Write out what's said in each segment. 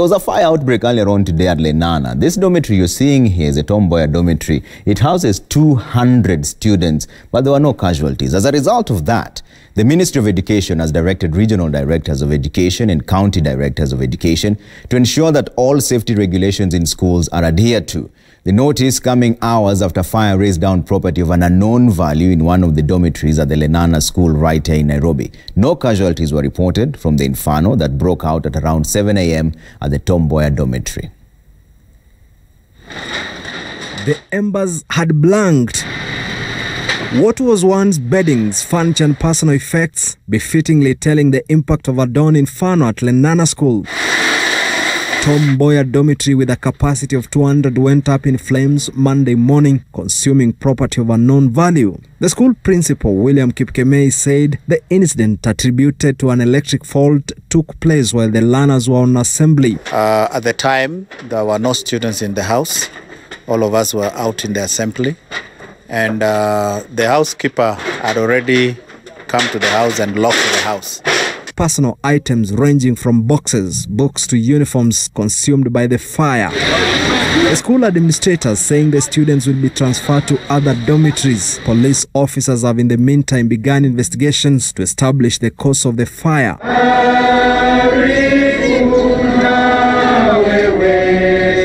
There was a fire outbreak earlier on today at Lenana. This dormitory you're seeing here is a Tom Mboya dormitory. It houses 200 students, but there were no casualties. As a result of that, the Ministry of Education has directed regional directors of education and county directors of education to ensure that all safety regulations in schools are adhered to. The notice coming hours after fire razed down property of an unknown value in one of the dormitories at the Lenana School right here in Nairobi. No casualties were reported from the inferno that broke out at around 7 a.m. at the Tom Mboya dormitory. The embers had blanked what was once beddings, furniture and personal effects, befittingly telling the impact of a dawn inferno at Lenana School. Tom Mboya dormitory with a capacity of 200 went up in flames Monday morning, consuming property of unknown value. The school principal, William Kipkemei, said the incident attributed to an electric fault took place while the learners were on assembly. At the time, there were no students in the house. All of us were out in the assembly. And the housekeeper had already come to the house and locked the house. Personal items ranging from boxes, books to uniforms consumed by the fire. The school administrators saying the students will be transferred to other dormitories. Police officers have in the meantime begun investigations to establish the cause of the fire.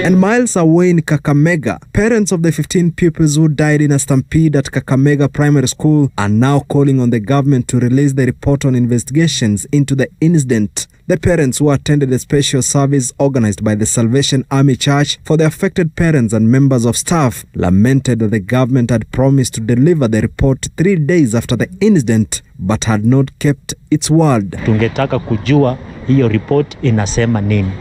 And miles away in Kakamega, parents of the 15 pupils who died in a stampede at Kakamega Primary School are now calling on the government to release the report on investigations into the incident. The parents who attended a special service organized by the Salvation Army Church for the affected parents and members of staff lamented that the government had promised to deliver the report 3 days after the incident but had not kept its word. Tungetaka kujua hiyo report inasema nini.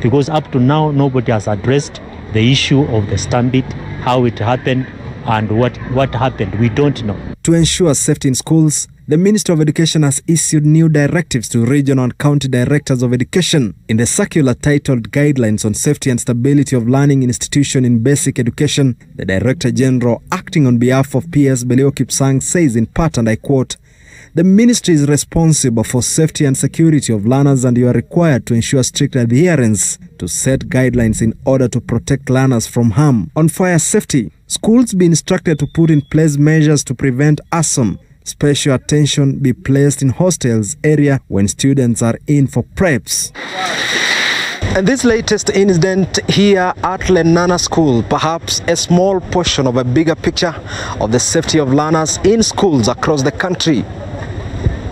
Because up to now, nobody has addressed the issue of the stampede, how it happened, and what happened. We don't know. To ensure safety in schools, the Ministry of Education has issued new directives to regional and county directors of education. In the circular titled Guidelines on Safety and Stability of Learning Institution in Basic Education, the Director General, acting on behalf of PS Beleo Kipsang, says in part, and I quote, "The ministry is responsible for safety and security of learners, and you are required to ensure strict adherence to set guidelines in order to protect learners from harm." On fire safety, schools be instructed to put in place measures to prevent arson. Special attention be placed in hostels area when students are in for preps. And this latest incident here at Lenana School, perhaps a small portion of a bigger picture of the safety of learners in schools across the country.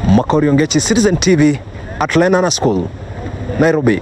Makori Ongechi, Citizen TV at Lenana School, Nairobi.